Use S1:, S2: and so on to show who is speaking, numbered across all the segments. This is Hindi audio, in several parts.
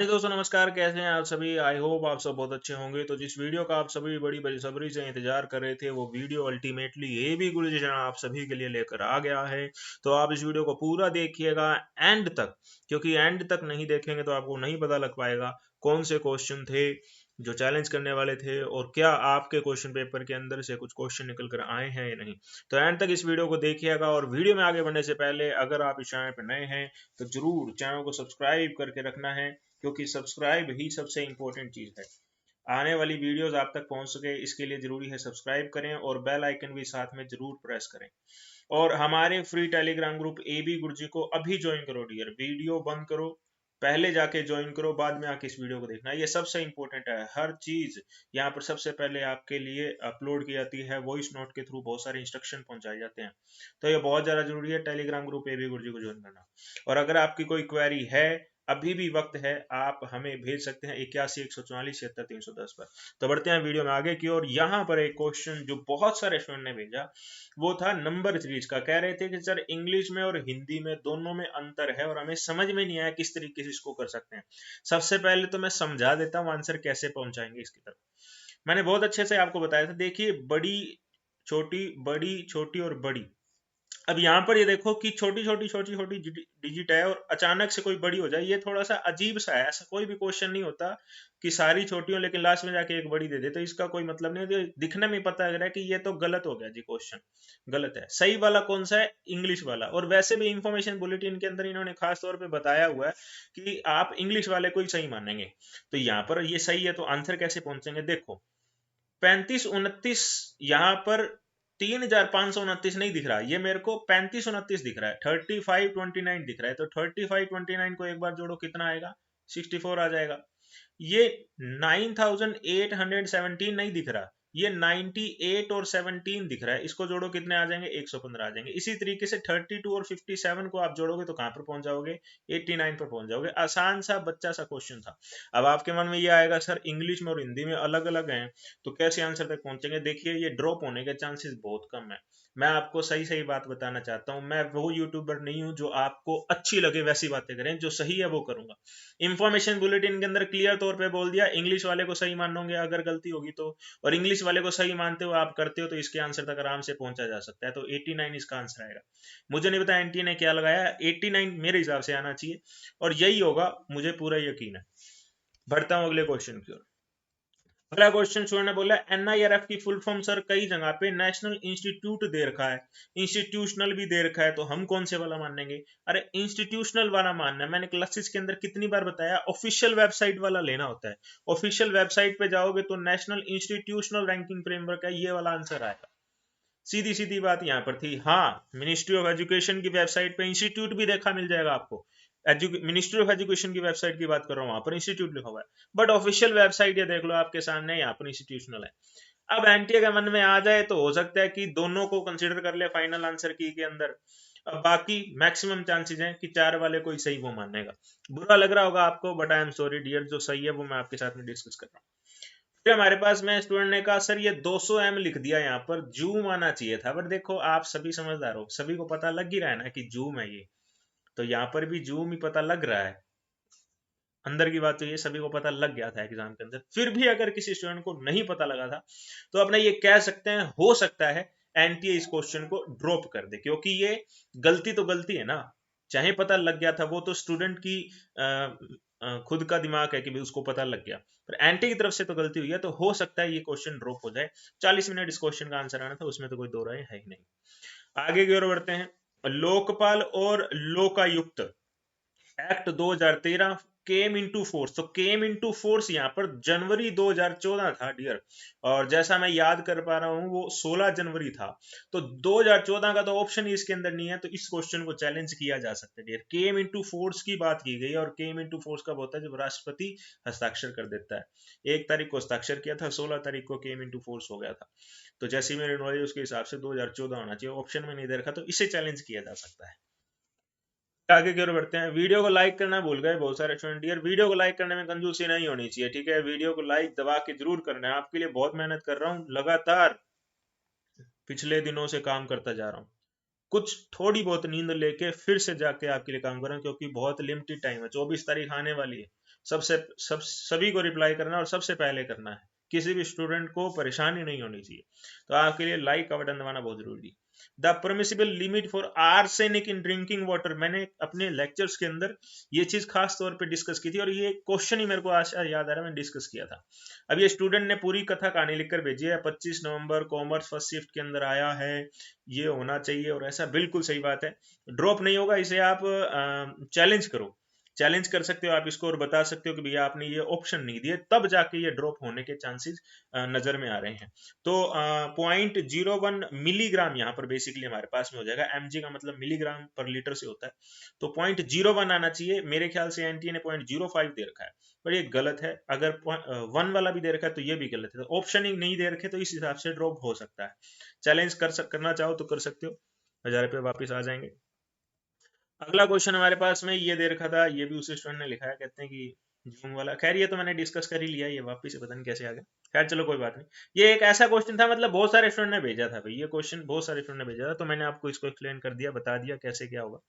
S1: जी दोस्तों नमस्कार, कैसे हैं आप सभी। आई होप आप सब बहुत अच्छे होंगे। तो जिस वीडियो का आप सभी बड़ी बेसब्री से इंतजार कर रहे थे, वो वीडियो अल्टीमेटली ये भी गुरुजी आप सभी के लिए लेकर आ गया है। तो आप इस वीडियो को पूरा देखिएगा एंड तक, क्योंकि एंड तक नहीं देखेंगे तो आपको नहीं पता लग पाएगा कौन से क्वेश्चन थे जो चैलेंज करने वाले थे और क्या आपके क्वेश्चन पेपर के अंदर से कुछ क्वेश्चन निकल कर आए हैं या नहीं। तो एंड तक इस वीडियो को देखिएगा। और वीडियो में आगे बढ़ने से पहले अगर आप इस चैनल पर नए हैं तो जरूर चैनल को सब्सक्राइब करके रखना है, क्योंकि सब्सक्राइब ही सबसे इंपॉर्टेंट चीज है। आने वाली वीडियोस आप तक पहुंच सके इसके लिए जरूरी है सब्सक्राइब करें और बेल आइकन भी साथ में जरूर प्रेस करें। और हमारे फ्री टेलीग्राम ग्रुप एबी गुरुजी को अभी ज्वाइन करो डियर। वीडियो बंद करो, पहले जाके ज्वाइन करो, बाद में आके इस वीडियो को देखना। ये सबसे इंपॉर्टेंट है। हर चीज यहाँ पर सबसे पहले आपके लिए अपलोड की जाती है, वॉइस नोट के थ्रू बहुत सारे इंस्ट्रक्शन पहुंचाए जाते हैं। तो ये बहुत ज्यादा जरूरी है टेलीग्राम ग्रुप एबी गुरुजी को ज्वाइन करना। और अगर आपकी कोई क्वेरी है, अभी भी वक्त है, आप हमें भेज सकते हैं 81 144 76 310 पर। तो बढ़ते हैं वीडियो में आगे की ओर। यहाँ पर एक क्वेश्चन जो बहुत सारे स्टूडेंट ने भेजा, वो था नंबर सीरीज का। कह रहे थे कि सर इंग्लिश में और हिंदी में दोनों में अंतर है और हमें समझ में नहीं आया किस तरीके से इसको कर सकते हैं। सबसे पहले तो मैं समझा देता हूँ आंसर कैसे पहुंचाएंगे इसकी तरफ। मैंने बहुत अच्छे से आपको बताया था। देखिए, बड़ी छोटी और बड़ी। अब यहाँ पर ये देखो कि छोटी छोटी डिजिट है और अचानक से कोई बड़ी हो जाए, ये थोड़ा सा अजीब सा है। ऐसा कोई भी क्वेश्चन नहीं होता कि सारी छोटी हो लेकिन लास्ट में जाके एक बड़ी दे दे, तो इसका कोई मतलब नहीं है। दिखने में पता लग रहा है कि ये तो गलत हो गया जी, क्वेश्चन गलत है। सही वाला कौन सा है? इंग्लिश वाला। और वैसे भी इंफॉर्मेशन बुलेटिन के अंदर इन्होंने खास तौर पे बताया हुआ है कि आप इंग्लिश वाले को ही सही मानेंगे। तो यहाँ पर ये सही है, तो आंसर कैसे पहुंचेंगे? देखो, 35 29 यहाँ पर 3529 नहीं दिख रहा, ये मेरे को 3529 दिख रहा है। 3529 दिख रहा है, तो 3529 को एक बार जोड़ो कितना आएगा? 64 आ जाएगा। ये 9817 नहीं दिख रहा, ये 98 और 17 दिख रहा है। इसको जोड़ो कितने आ जाएंगे? 115 आ जाएंगे। इसी तरीके से 32 और 57 को आप जोड़ोगे तो कहां पर पहुंच जाओगे? 89 पर पहुंच जाओगे। आसान सा बच्चा सा क्वेश्चन था। अब आपके मन में ये आएगा सर इंग्लिश में और हिंदी में अलग अलग हैं, तो कैसे आंसर तक पहुंचेंगे? देखिए, ये ड्रॉप होने के चांसेस बहुत कम है। मैं आपको सही सही बात बताना चाहता हूं। मैं वो यूट्यूबर नहीं हूं जो आपको अच्छी लगे वैसी बातें करें। जो सही है वो करूंगा। इंफॉर्मेशन बुलेटिन के अंदर क्लियर तौर पे बोल दिया, इंग्लिश वाले को सही मानोगे अगर गलती होगी तो, और इंग्लिश वाले को सही मानते हो आप करते हो तो इसके आंसर तक आराम से पहुंचा जा सकता है। तो 89 इसका आंसर आएगा। मुझे नहीं पता एंटी ने क्या लगाया, 89 मेरे हिसाब से आना चाहिए और यही होगा, मुझे पूरा यकीन है। बढ़ता हूं अगले क्वेश्चन की ओर। अगला क्वेश्चन स्टूडेंट ने बोला एनआईआरएफ की फुल फॉर्म सर कई जगह पे नेशनल इंस्टीट्यूट दे रखा है, इंस्टीट्यूशनल भी दे रखा है, तो हम कौन से वाला मानेंगे? अरे इंस्टीट्यूशनल वाला मानना है। मैंने क्लासेस के अंदर कितनी बार बताया, ऑफिशियल वेबसाइट वाला लेना होता है। ऑफिशियल वेबसाइट पे जाओगे तो नेशनल इंस्टीट्यूशनल रैंकिंग फ्रेमवर्क है, ये वाला आंसर आएगा। सीधी सीधी बात यहाँ पर थी। हाँ, मिनिस्ट्री ऑफ एजुकेशन की वेबसाइट पे इंस्टीट्यूट भी देखा मिल जाएगा आपको। मिनिस्ट्री ऑफ एजुकेशन की वेबसाइट की बात कर रहा हूँ, वहां पर इंस्टीट्यूट लिखा हुआ है। बट ऑफिशियल वेबसाइट ये देख लो आपके सामने, यहाँ पर इंस्टीट्यूशनल है। अब एनटीए के मन में आ जाए तो हो सकता है कि दोनों को कंसिडर कर ले फाइनल आंसर की के अंदर। अब बाकी मैक्सिमम चांसेस हैं कि चार वाले कोई सही वो मानेगा। बुरा लग रहा होगा आपको, but I am sorry dear, जो सही है वो मैं आपके साथ में डिस्कस कर रहा हूँ। फिर हमारे पास में स्टूडेंट ने कहा सर ये 200 m लिख दिया, यहाँ पर जूम आना चाहिए था। बट देखो, आप सभी समझदार हो, सभी को पता लग ही रहा है ना कि जूम है ये। तो यहाँ पर भी जूम ही पता लग रहा है। अंदर की बात तो ये सभी को पता लग गया था एग्जाम के अंदर। फिर भी अगर किसी स्टूडेंट को नहीं पता लगा था तो अपने ये कह सकते हैं, हो सकता है एनटीए इस क्वेश्चन को ड्रॉप कर दे, क्योंकि ये गलती तो गलती है ना। चाहे पता लग गया था, वो तो स्टूडेंट की खुद का दिमाग है कि भाई उसको पता लग गया, पर एंटी की तरफ से तो गलती हुई है, तो हो सकता है ये क्वेश्चन ड्रॉप हो जाए। 40 मिनट इस क्वेश्चन का आंसर आना था, उसमें तो कोई दो राय है ही नहीं। आगे की ओर बढ़ते हैं। लोकपाल और Lokayukta act 2013 came into force. तो केम इनटू फोर्स यहाँ पर जनवरी 2014 था डियर, और जैसा मैं याद कर पा रहा हूँ वो 16 जनवरी था। तो 2014 का तो ऑप्शन ही इसके अंदर नहीं है, तो इस क्वेश्चन को चैलेंज किया जा सकता है डियर। केम इनटू फोर्स की बात की गई है, और केम इनटू फोर्स कब होता है? जब राष्ट्रपति हस्ताक्षर कर देता है। 1 तारीख को हस्ताक्षर किया था, 16 तारीख को केम इनटू फोर्स हो गया था। तो जैसी मेरी नॉलेज उसके हिसाब से 2014 होना चाहिए। ऑप्शन में नहीं दे रखा, तो इसे चैलेंज किया जा सकता है। आगे की ओर बढ़ते हैं। वीडियो को लाइक करना भूल गए बहुत सारे स्टूडेंट यार। वीडियो को लाइक करने में कंजूसी नहीं होनी चाहिए, ठीक है। वीडियो को लाइक दबा के जरूर करना है। आपके लिए बहुत मेहनत कर रहा हूँ, लगातार पिछले दिनों से काम करता जा रहा हूँ। कुछ थोड़ी बहुत नींद लेके फिर से जाके आपके लिए काम कर रहा हूँ, क्योंकि बहुत लिमिटेड टाइम है। 24 तारीख आने वाली है, सभी को रिप्लाई करना है और सबसे पहले करना है, किसी भी स्टूडेंट को परेशानी नहीं होनी चाहिए। तो आपके लिए लाइक का बटन दबाना बहुत जरूरी है। The permissible limit for arsenic in drinking water, मैंने अपने लेक्चर्स के अंदर ये चीज खास तौर पे डिस्कस की थी और ये क्वेश्चन ही मेरे को आज याद आ रहा है, मैंने डिस्कस किया था। अब ये स्टूडेंट ने पूरी कथा कहानी लिखकर भेजी है, 25 नवंबर कॉमर्स फर्स्ट शिफ्ट के अंदर आया है, ये होना चाहिए और ऐसा, बिल्कुल सही बात है। ड्रॉप नहीं होगा, इसे आप चैलेंज करो, चैलेंज कर सकते हो आप इसको और बता सकते हो कि भैया आपने ये ऑप्शन नहीं दिए, तब जाके ये ड्रॉप होने के चांसेस नजर में आ रहे हैं। तो 0.01 मिलीग्राम यहाँ पर बेसिकली हमारे पास में हो जाएगा, mg का मतलब मिलीग्राम पर लीटर से होता है, तो 0.01 आना चाहिए। मेरे ख्याल से एनटीए ने 0.05 दे रखा है, पर ये गलत है। अगर 1 वाला भी दे रखा है तो ये भी गलत है, तो ऑप्शन ही नहीं दे रखे, तो इस हिसाब से ड्रॉप हो सकता है। चैलेंज करना चाहो तो कर सकते हो, 1000 रुपये वापिस आ जाएंगे। अगला क्वेश्चन हमारे पास में ये दे रखा था, ये भी उसी स्टूडेंट ने लिखा है, कहते हैं कि जूम वाला, खैर ये तो मैंने डिस्कस कर ही लिया, ये वापिस पता नहीं कैसे आ गया, खैर चलो कोई बात नहीं। ये एक ऐसा क्वेश्चन था, मतलब बहुत सारे स्टूडेंट ने भेजा था भाई, ये क्वेश्चन बहुत सारे स्टूडेंट ने भेजा था, तो मैंने आपको इसको एक्सप्लेन कर दिया, बता दिया कैसे क्या होगा।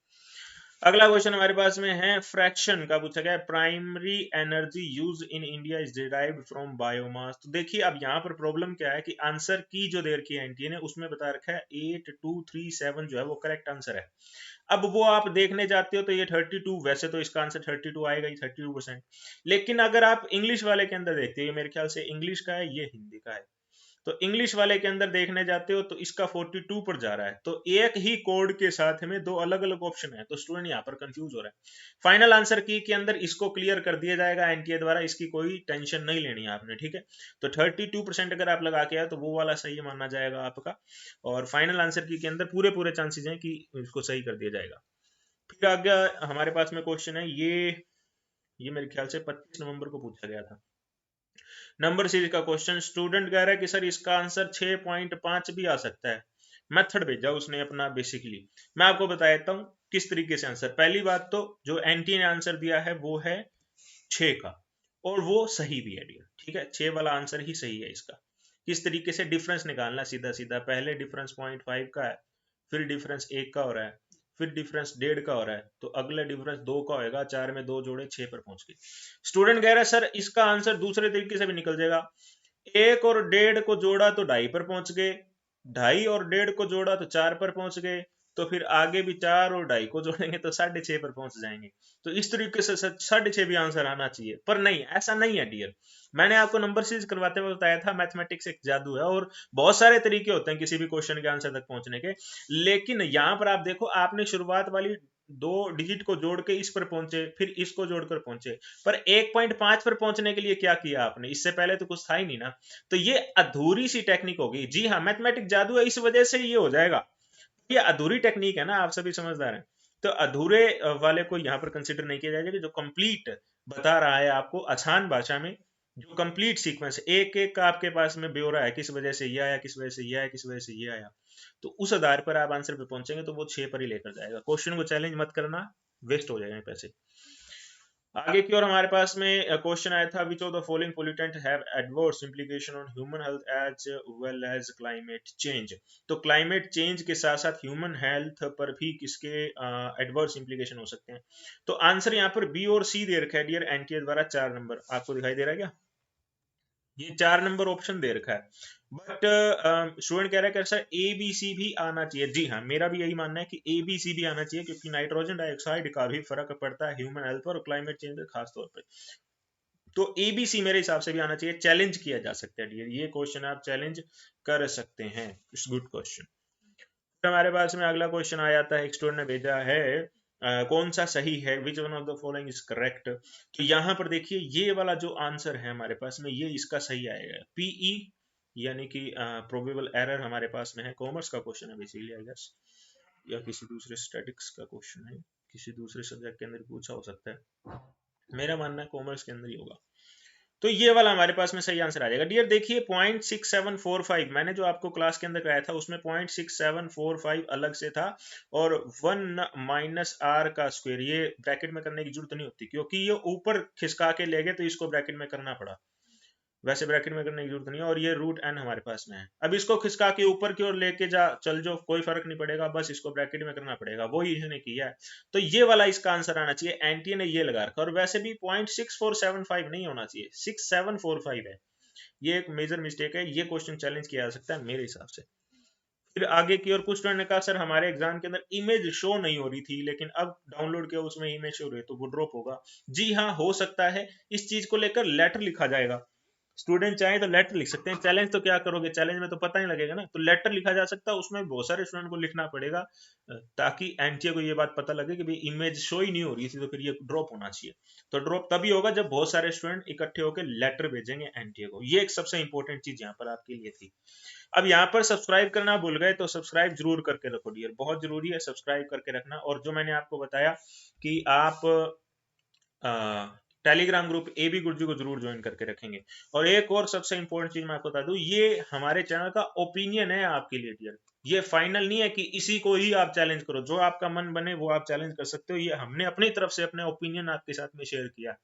S1: अगला क्वेश्चन हमारे पास में है फ्रैक्शन का, पूछा गया primary energy use in India is derived from biomass. तो देखिए अब यहाँ पर प्रॉब्लम क्या है कि आंसर की जो दे रखी है एनटीए ने, उसमें बता रखा है 8237 जो है वो करेक्ट आंसर है। अब वो आप देखने जाते हो तो ये 32, वैसे तो इसका आंसर 32 आएगा ही, 32%। लेकिन अगर आप इंग्लिश वाले के अंदर देखते हो, मेरे ख्याल से इंग्लिश का है, ये हिंदी का है, तो इंग्लिश वाले के अंदर देखने जाते हो तो इसका 42 पर जा रहा है, तो एक ही कोड के साथ में दो अलग अलग ऑप्शन है, तो स्टूडेंट यहाँ पर कंफ्यूज हो रहा है। फाइनल आंसर की के अंदर इसको क्लियर कर दिया जाएगा एनटीए द्वारा, इसकी कोई टेंशन नहीं लेनी है आपने, ठीक है। तो 32% अगर आप लगा के आए तो वो वाला सही माना जाएगा आपका, और फाइनल आंसर की के अंदर पूरे पूरे चांसेस हैं कि इसको सही कर दिया जाएगा। फिर आगे हमारे पास में क्वेश्चन है, ये मेरे ख्याल से 25 नवंबर को पूछा गया था, नंबर सीरीज का क्वेश्चन। स्टूडेंट कह रहा है कि सर इसका आंसर 6.5 भी आ सकता है, मेथड भेजा उसने अपना बेसिकली। मैं आपको बता देता हूं किस तरीके से आंसर। पहली बात तो जो एनटी ने आंसर दिया है वो है 6 का, और वो सही भी है डियर, ठीक है, 6 वाला आंसर ही सही है इसका। किस तरीके से डिफरेंस निकालना, सीधा सीधा पहले डिफरेंस 0.5 का है, फिर डिफरेंस 1 का हो रहा है, फिर डिफरेंस 1.5 का हो रहा है, तो अगला डिफरेंस 2 का होएगा, 4 में 2 जोड़े 6 पर पहुंच गए। स्टूडेंट कह रहा है सर इसका आंसर दूसरे तरीके से भी निकल जाएगा, 1 और 1.5 को जोड़ा तो 2.5 पर पहुंच गए, 2.5 और 1.5 को जोड़ा तो 4 पर पहुंच गए, तो फिर आगे भी 4 और 2.5 को जोड़ेंगे तो 6.5 पर पहुंच जाएंगे। तो इस तरीके से 6.5 भी आंसर आना चाहिए, पर नहीं, ऐसा नहीं है डियर। मैंने आपको नंबर सीरीज करवाते हुए बताया था मैथमेटिक्स एक जादू है, और बहुत सारे तरीके होते हैं किसी भी क्वेश्चन के आंसर तक पहुंचने के, लेकिन यहाँ पर आप देखो, आपने शुरुआत वाली 2 डिजिट को जोड़ के इस पर पहुंचे, फिर इसको जोड़कर पहुंचे, पर 1.5 पर पहुंचने के लिए क्या किया आपने, इससे पहले तो कुछ था ही नहीं ना। तो ये अधूरी सी टेक्निक होगी। जी हाँ, मैथमेटिक्स जादू है, इस वजह से ये हो जाएगा, ये अधूरी टेक्निक है ना, आप सभी समझदार हैं। तो अधूरे वाले को यहाँ पर कंसिडर नहीं किया जाएगा, कि जो कंप्लीट बता रहा है आपको आसान भाषा में, जो कंप्लीट सीक्वेंस एक एक का आपके पास में ब्यौरा है, किस वजह से ये आया, किस वजह से ये आया, किस वजह से ये आया, तो उस आधार पर आप आंसर पे पहुंचेंगे, तो वो 6 पर ही लेकर जाएगा। क्वेश्चन को चैलेंज मत करना, वेस्ट हो जाएंगे पैसे। आगे की ओर हमारे पास में क्वेश्चन आया था, which of the following pollutant have adverse implication on human health as well as climate change. तो क्लाइमेट चेंज के साथ साथ ह्यूमन हेल्थ पर भी किसके एडवर्स इंप्लीकेशन हो सकते हैं। तो आंसर यहाँ पर बी और सी दे रखा है डियर एनटीए द्वारा, 4 नंबर आपको दिखाई दे रहा है क्या, ये 4 नंबर ऑप्शन दे रखा है। बट स्टूडेंट कह रहा है कि सर ए बी सी भी आना चाहिए। जी हाँ, मेरा भी यही मानना है कि ए बी सी भी आना चाहिए, क्योंकि नाइट्रोजन डाइऑक्साइड का भी फर्क पड़ता है ह्यूमन हेल्थ पर और क्लाइमेट चेंज पर खास तौर पर। तो ए बी सी मेरे हिसाब से भी आना चाहिए, चैलेंज किया जा सकता है डियर, ये क्वेश्चन आप चैलेंज कर सकते हैं, इट्स गुड क्वेश्चन। हमारे पास में अगला क्वेश्चन आ जाता है, एक स्टूडेंट ने भेजा है कौन सा सही है, which one of the following is correct. तो यहाँ पर देखिए ये वाला जो आंसर है हमारे पास में, ये इसका सही आएगा, पीई, यानी कि प्रोबेबल एरर हमारे पास में है। कॉमर्स का क्वेश्चन है बेसिकली आई गेस, या किसी दूसरे स्टैटिक्स का क्वेश्चन है, किसी दूसरे सब्जेक्ट के अंदर पूछा हो सकता है, मेरा मानना है कॉमर्स के अंदर ही होगा। तो ये वाला हमारे पास में सही आंसर आ जाएगा डियर। देखिए 0.6745 मैंने जो आपको क्लास के अंदर कराया था उसमें 0.6745 अलग से था, और 1 माइनस आर का स्क्वायर, ये ब्रैकेट में करने की जरूरत नहीं होती, क्योंकि ये ऊपर खिसका के ले गए तो इसको ब्रैकेट में करना पड़ा। वैसे ब्रैकेट में करने की जरूरत नहीं है, और ये रूट एन हमारे पास में है। अब इसको खिसका के ऊपर की ओर लेके जा चल जो, कोई फर्क नहीं पड़ेगा, बस इसको ब्रैकेट में करना पड़ेगा, वो ही इसने किया है। तो ये वाला इसका आंसर आना चाहिए, एनटीए ने ये लगा रखा, और वैसे भी 0.6475 नहीं होना चाहिए, 6745 है। ये एक मेजर मिस्टेक है, ये क्वेश्चन चैलेंज किया जा सकता है मेरे हिसाब से। फिर आगे की, और कुछ स्टूडेंट ने कहा सर हमारे एग्जाम के अंदर इमेज शो नहीं हो रही थी, लेकिन अब डाउनलोड किया उसमें इमेज शो हो रही है, तो वो ड्रॉप होगा। जी हाँ, हो सकता है। इस चीज को लेकर लेटर लिखा जाएगा, स्टूडेंट चाहे तो लेटर लिख सकते हैं। चैलेंज तो क्या करोगे, चैलेंज में तो पता ही लगेगा ना, तो लेटर लिखा जा सकता है, उसमें बहुत सारे स्टूडेंट को लिखना पड़ेगा, ताकि एनटीए को ये बात पता लगे कि भाई इमेज शो ही नहीं हो रही थी, तो फिर ये ड्रॉप होना चाहिए। तो ड्रॉप तभी होगा जब बहुत सारे स्टूडेंट इकट्ठे होकर लेटर भेजेंगे एनटीए को। ये एक सबसे इंपॉर्टेंट चीज यहाँ पर आपके लिए थी। अब यहाँ पर सब्सक्राइब करना भूल गए तो सब्सक्राइब जरूर करके रखो डियर, बहुत जरूरी है सब्सक्राइब करके रखना। और जो मैंने आपको बताया कि आप टेलीग्राम ग्रुप ए बी गुरुजी को जरूर ज्वाइन करके रखेंगे। और एक और सबसे इंपॉर्टेंट चीज मैं आपको बता दूं, ये हमारे चैनल का ओपिनियन है आपके लिए डियर, ये फाइनल नहीं है कि इसी को ही आप चैलेंज करो, जो आपका मन बने वो आप चैलेंज कर सकते हो। ये हमने अपनी तरफ से अपने ओपिनियन आपके साथ में शेयर किया।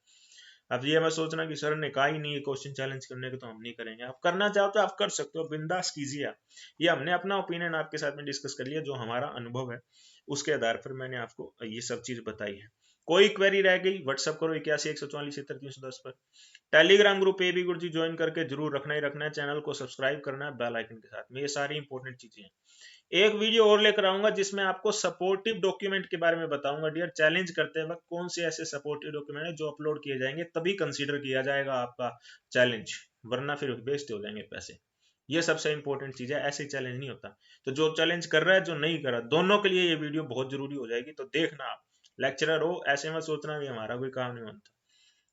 S1: अब ये मैं सोचना कि सर ने कहा ही नहीं है क्वेश्चन चैलेंज करने को तो हम नहीं करेंगे, आप करना चाहो तो आप कर सकते हो, बिंदास कीजिए आप। ये हमने अपना ओपिनियन आपके साथ में डिस्कस कर लिया, जो हमारा अनुभव है उसके आधार पर मैंने आपको ये सब चीज बताई है। कोई क्वेरी रह गई व्हाट्सअप करो 81 144 7310 पर। Telegram group A B Guruji join करके जरूर रखना ही रखना है, चैनल को सब्सक्राइब करना है बेल आइकन के साथ में, ये सारी इंपॉर्टेंट चीजें हैं। एक वीडियो और लेकर आऊंगा जिसमें आपको सपोर्टिव डॉक्यूमेंट के बारे में बताऊंगा डियर, चैलेंज करते वक्त कौन से ऐसे सपोर्टिव डॉक्यूमेंट है जो अपलोड किए जाएंगे तभी कंसीडर किया जाएगा आपका चैलेंज, वरना फिर वेस्ट हो जाएंगे पैसे। ये सबसे इंपॉर्टेंट चीज है, ऐसे चैलेंज नहीं होता। तो जो चैलेंज कर रहा है जो नहीं कर रहा, दोनों के लिए ये वीडियो बहुत जरूरी हो जाएगी, तो देखना आप। लेक्चरर हो ऐसे मत सोचना भी हमारा कोई काम नहीं बनता,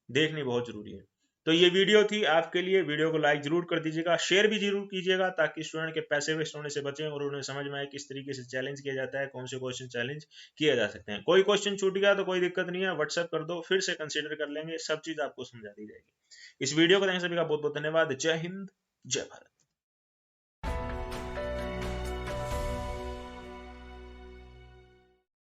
S1: देखनी बहुत जरूरी है। तो ये वीडियो थी आपके लिए, वीडियो को लाइक जरूर कर दीजिएगा, शेयर भी जरूर कीजिएगा, ताकि स्टूडेंट के पैसे वेस्ट होने से बचें और उन्हें समझ में आए किस तरीके से चैलेंज किया जाता है, कौन से क्वेश्चन चैलेंज किए जा सकते हैं। कोई क्वेश्चन छूट गया तो कोई दिक्कत नहीं है, व्हाट्सएप कर दो, फिर से कंसिडर कर लेंगे, सब चीज आपको समझा दी जाएगी। इस वीडियो को देखने सभी का बहुत बहुत धन्यवाद। जय हिंद, जय भारत।